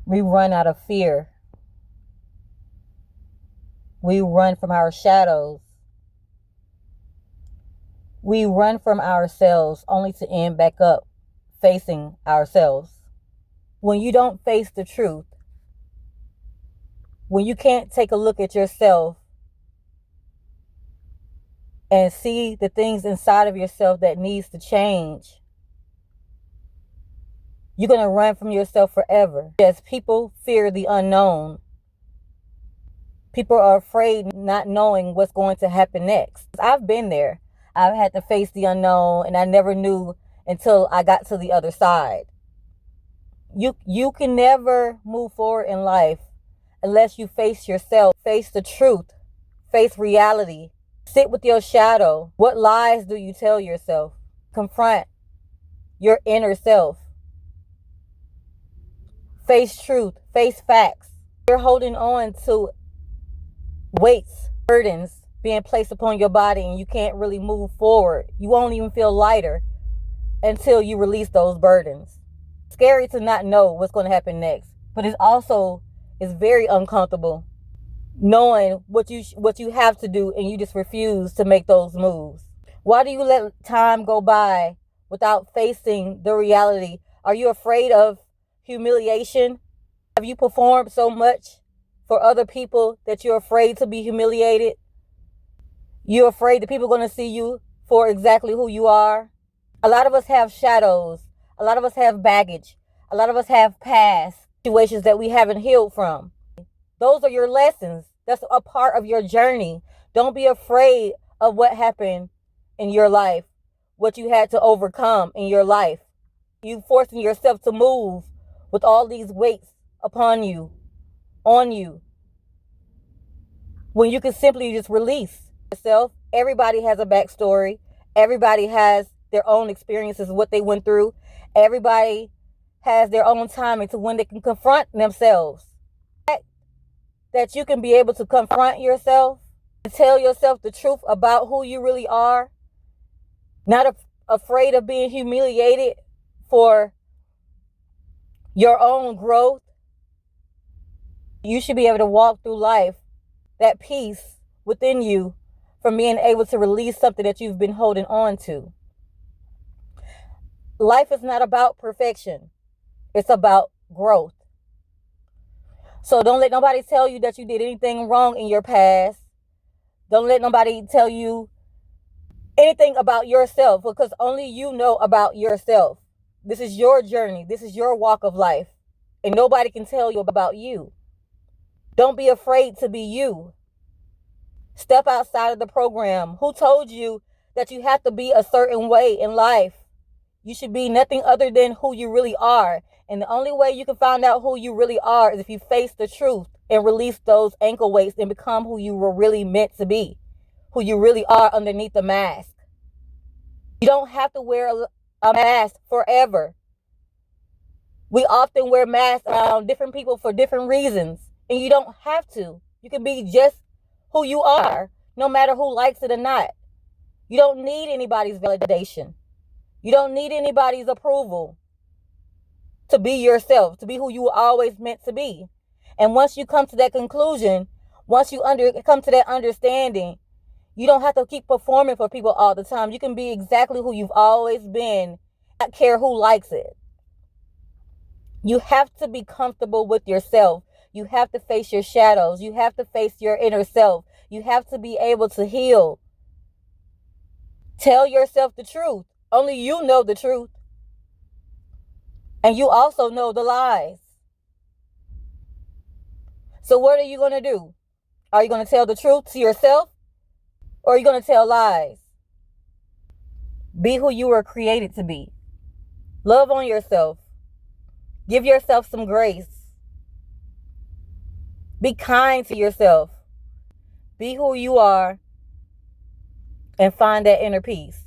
We run out of fear. We run from our shadows. We run from ourselves only to end back up facing ourselves. When you don't face the truth, when you can't take a look at yourself and see the things inside of yourself that needs to change, you're going to run from yourself forever. Yes, people fear the unknown. People are afraid not knowing what's going to happen next. I've been there. I've had to face the unknown, and I never knew until I got to the other side. You can never move forward in life unless you face yourself, face the truth, face reality, sit with your shadow. What lies do you tell yourself? Confront your inner self. Face truth, face facts. You're holding on to weights, burdens being placed upon your body, and you can't really move forward. You won't even feel lighter until you release those burdens. It's scary to not know what's going to happen next, but it's very uncomfortable knowing what you have to do, and you just refuse to make those moves. Why do you let time go by without facing the reality? Are you afraid of humiliation? Have you performed so much for other people that you're afraid to be humiliated? You're afraid that people are going to see you for exactly who you are? A lot of us have shadows. A lot of us have baggage. A lot of us have past situations that we haven't healed from. Those are your lessons. That's a part of your journey. Don't be afraid of what happened in your life, what you had to overcome in your life. You forcing yourself to move with all these weights upon you, on you, when you can simply just release yourself. Everybody has a backstory. Everybody has their own experiences, what they went through. Everybody has their own timing to when they can confront themselves. That you can be able to confront yourself and tell yourself the truth about who you really are, not afraid of being humiliated for your own growth. You should be able to walk through life, that peace within you, from being able to release something that you've been holding on to. Life is not about perfection. It's about growth. So don't let nobody tell you that you did anything wrong in your past. Don't let nobody tell you anything about yourself, because only you know about yourself. This is your journey. This is your walk of life. And nobody can tell you about you. Don't be afraid to be you. Step outside of the program. Who told you that you have to be a certain way in life? You should be nothing other than who you really are. And the only way you can find out who you really are is if you face the truth and release those ankle weights and become who you were really meant to be, who you really are underneath the mask. You don't have to wear a mask forever. We often wear masks around different people for different reasons, and you don't have to. You can be just who you are, no matter who likes it or not. You don't need anybody's validation. You don't need anybody's approval to be yourself, to be who you were always meant to be. And once you come to that conclusion, once you come to that understanding, you don't have to keep performing for people all the time. You can be exactly who you've always been, not care who likes it. You have to be comfortable with yourself. You have to face your shadows. You have to face your inner self. You have to be able to heal. Tell yourself the truth. Only you know the truth. And you also know the lies. So what are you going to do? Are you going to tell the truth to yourself? Or are you going to tell lies? Be who you were created to be. Love on yourself. Give yourself some grace. Be kind to yourself. Be who you are and find that inner peace.